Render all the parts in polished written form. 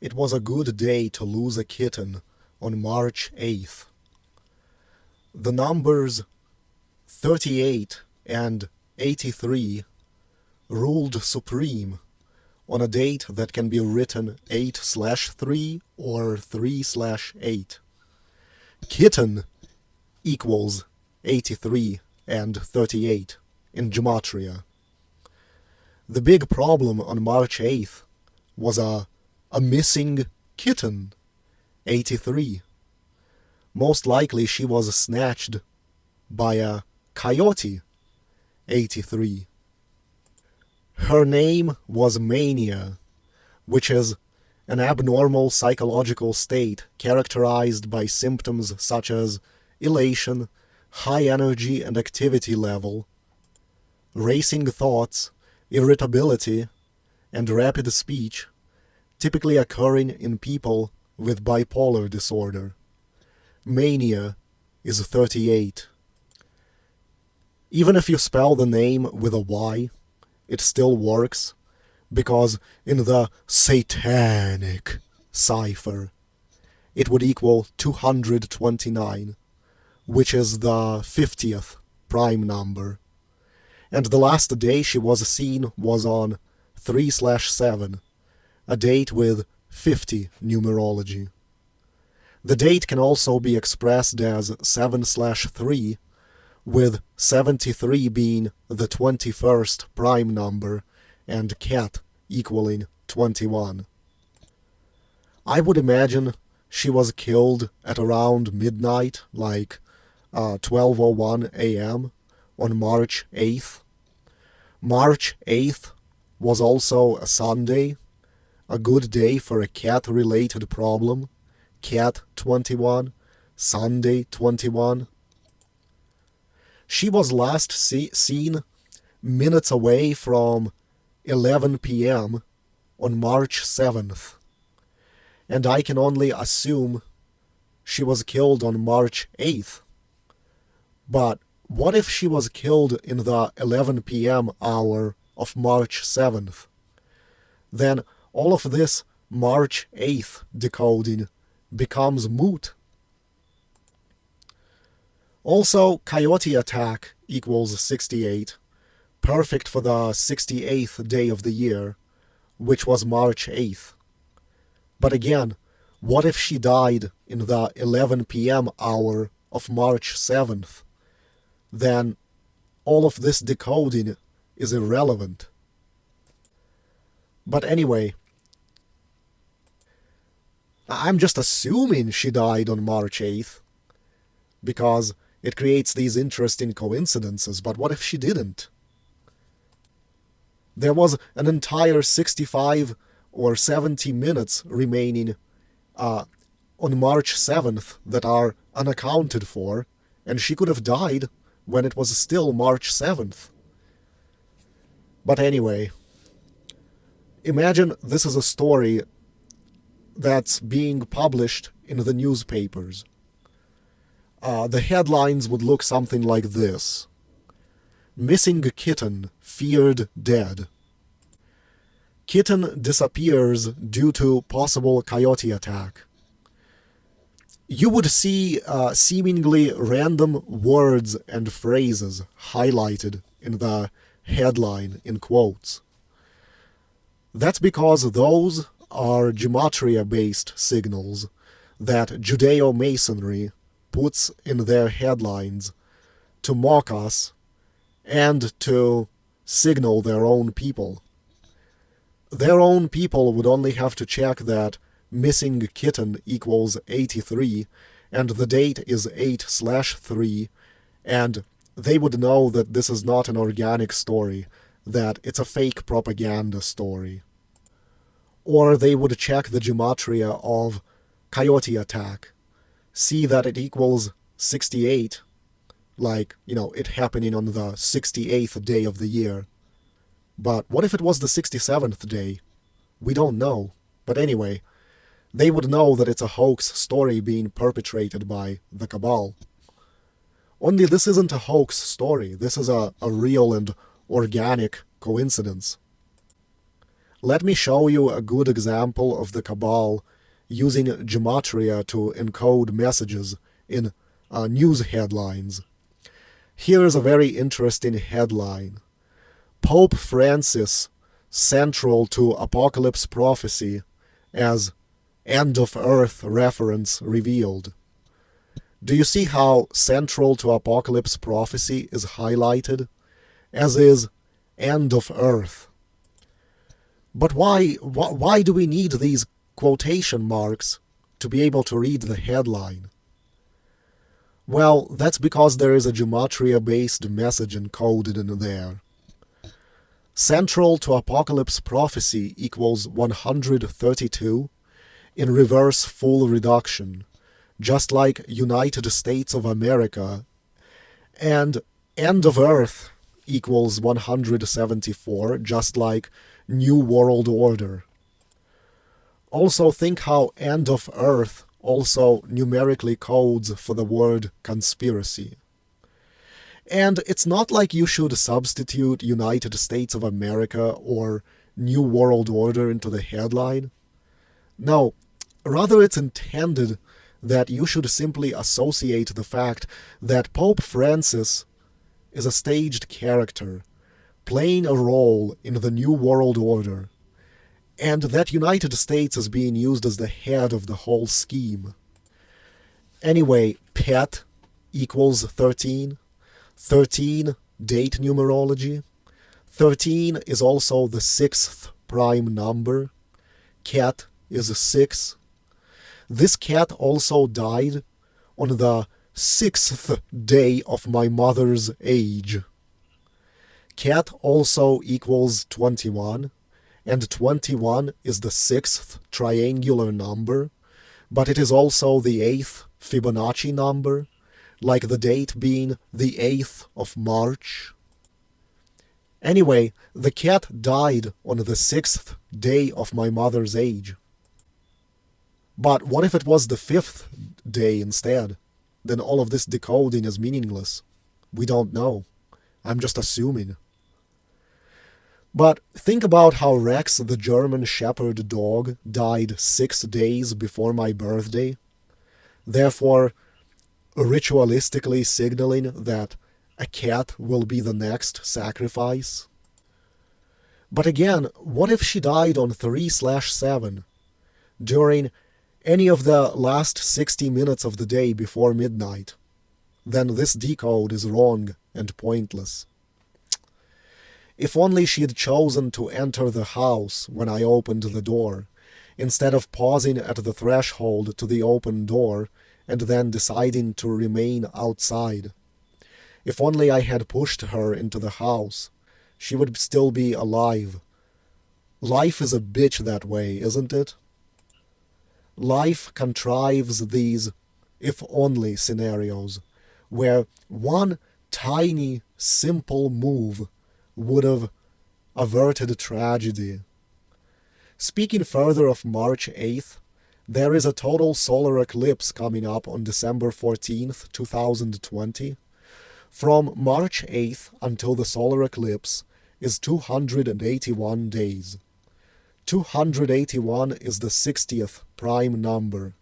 It was a good day to lose a kitten on March 8th. The numbers 38 and 83 ruled supreme on a date that can be written 8/3 or 3/8. Kitten equals 83 and 38 in Gematria. The big problem on March 8th was a missing kitten, 83. Most likely she was snatched by a coyote, 83. Her name was mania, which is an abnormal psychological state characterized by symptoms such as elation, high energy and activity level, racing thoughts, irritability, and rapid speech, typically occurring in people with bipolar disorder. Mania is 38. Even if you spell the name with a Y, it still works, because in the satanic cipher, it would equal 229, which is the 50th prime number. And the last day she was seen was on 3/7, a date with 50 numerology. The date can also be expressed as 7/3, with 73 being the 21st prime number and cat equaling 21. I would imagine she was killed at around midnight, like 12:01 a.m. on March 8th. March 8th was also a Sunday, a good day for a cat-related problem. Cat 21, Sunday 21. She was last seen minutes away from 11 p.m. on March 7th, and I can only assume she was killed on March 8th. But what if she was killed in the 11 p.m. hour of March 7th? Then all of this March 8th decoding becomes moot. Also, coyote attack equals 68, perfect for the 68th day of the year, which was March 8th. But again, what if she died in the 11 p.m. hour of March 7th? Then all of this decoding is irrelevant. But anyway, I'm just assuming she died on March 8th, because it creates these interesting coincidences, but what if she didn't? There was an entire 65 or 70 minutes remaining on March 7th that are unaccounted for, and she could have died when it was still March 7th. But anyway, imagine this is a story that's being published in the newspapers. The headlines would look something like this: Missing kitten feared dead. Kitten disappears due to possible coyote attack. You would see seemingly random words and phrases highlighted in the headline in quotes. That's because those are Gematria-based signals that Judeo-Masonry puts in their headlines to mock us and to signal their own people. Their own people would only have to check that missing kitten equals 83 and the date is 8/3, and they would know that this is not an organic story, that it's a fake propaganda story. Or they would check the gematria of coyote attack, see that it equals 68, like, it happening on the 68th day of the year. But what if it was the 67th day? We don't know. But anyway, they would know that it's a hoax story being perpetrated by the Kabbalah. Only this isn't a hoax story. This is a real and organic coincidence. Let me show you a good example of the Kabbalah using Gematria to encode messages in news headlines. Here is a very interesting headline. Pope Francis central to apocalypse prophecy as end of earth reference revealed. Do you see how central to apocalypse prophecy is highlighted, as is end of earth? But why do we need these quotation marks to be able to read the headline? Well, that's because there is a Gematria-based message encoded in there. Central to apocalypse prophecy equals 132 in reverse full reduction, just like United States of America, and end of earth equals 174, just like New World Order. Also think how end of earth also numerically codes for the word conspiracy. And it's not like you should substitute United States of America or New World Order into the headline. No, rather it's intended that you should simply associate the fact that Pope Francis is a staged character, playing a role in the New World Order, and that United States is being used as the head of the whole scheme. Anyway, PET equals 13. 13, date numerology. 13 is also the 6th prime number. Cat is 6. This cat also died on the 6th day of my mother's age. Cat also equals 21, and 21 is the 6th triangular number, but it is also the 8th Fibonacci number, like the date being the 8th of March. Anyway, the cat died on the 6th day of my mother's age. But what if it was the 5th day instead? Then all of this decoding is meaningless. We don't know. I'm just assuming. But think about how Rex, the German Shepherd dog, died 6 days before my birthday, therefore ritualistically signaling that a cat will be the next sacrifice. But again, what if she died on 3/7 during any of the last 60 minutes of the day before midnight? Then this decode is wrong and pointless. If only she had chosen to enter the house when I opened the door, instead of pausing at the threshold to the open door and then deciding to remain outside. If only I had pushed her into the house, she would still be alive. Life is a bitch that way, isn't it? Life contrives these if-only scenarios, where one tiny, simple move would have averted tragedy. Speaking further of March 8th, there is a total solar eclipse coming up on December 14th, 2020. From March 8th until the solar eclipse is 281 days. 281 is the 60th prime number.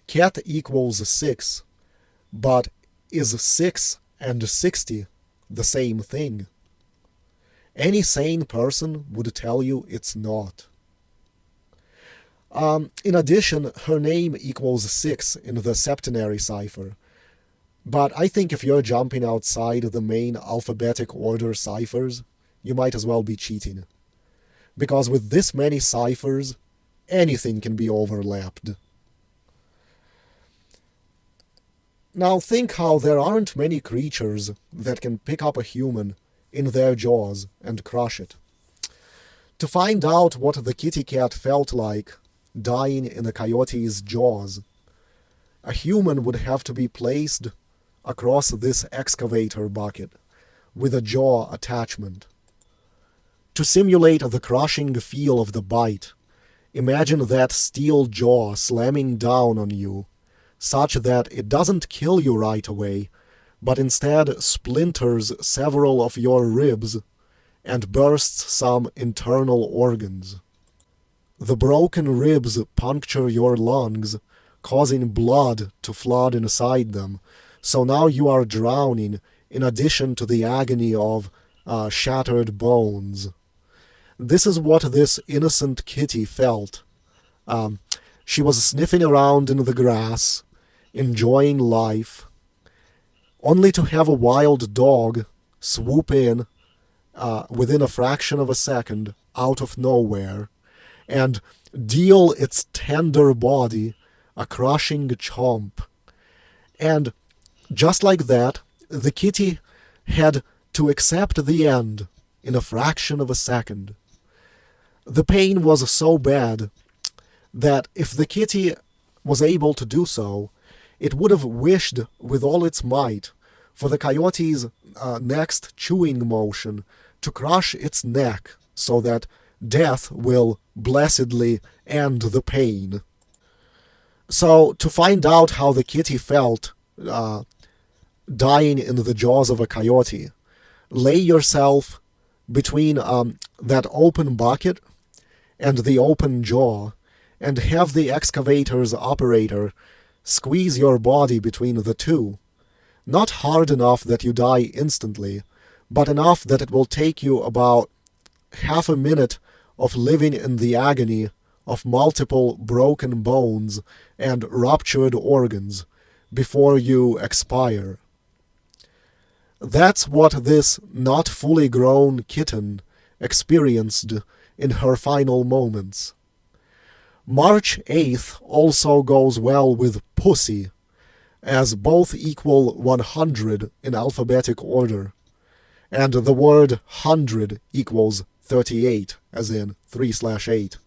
Cat equals 6, but is 6 and 60 the same thing? Any sane person would tell you it's not. In addition, her name equals 6 in the septenary cipher. But I think if you're jumping outside the main alphabetic order ciphers, you might as well be cheating. Because with this many ciphers, anything can be overlapped. Now think how there aren't many creatures that can pick up a human in their jaws and crush it. To find out what the kitty cat felt like dying in a coyote's jaws, a human would have to be placed across this excavator bucket with a jaw attachment. To simulate the crushing feel of the bite, imagine that steel jaw slamming down on you, such that it doesn't kill you right away, but instead splinters several of your ribs and bursts some internal organs. The broken ribs puncture your lungs, causing blood to flood inside them, so now you are drowning in addition to the agony of shattered bones. This is what this innocent kitty felt. She was sniffing around in the grass, enjoying life, only to have a wild dog swoop in within a fraction of a second out of nowhere and deal its tender body a crushing chomp. And just like that, the kitty had to accept the end in a fraction of a second. The pain was so bad that if the kitty was able to do so, it would have wished with all its might for the coyote's next chewing motion to crush its neck so that death will blessedly end the pain. So, to find out how the kitty felt dying in the jaws of a coyote, lay yourself between that open bucket and the open jaw, and have the excavator's operator squeeze your body between the two. Not hard enough that you die instantly, but enough that it will take you about half a minute of living in the agony of multiple broken bones and ruptured organs before you expire. That's what this not fully grown kitten experienced in her final moments. March 8th also goes well with pussy, as both equal 100 in alphabetic order, and the word 100 equals 38, as in 3/8.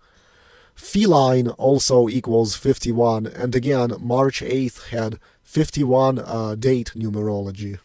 Feline also equals 51, and again, March 8th had 51 date numerology.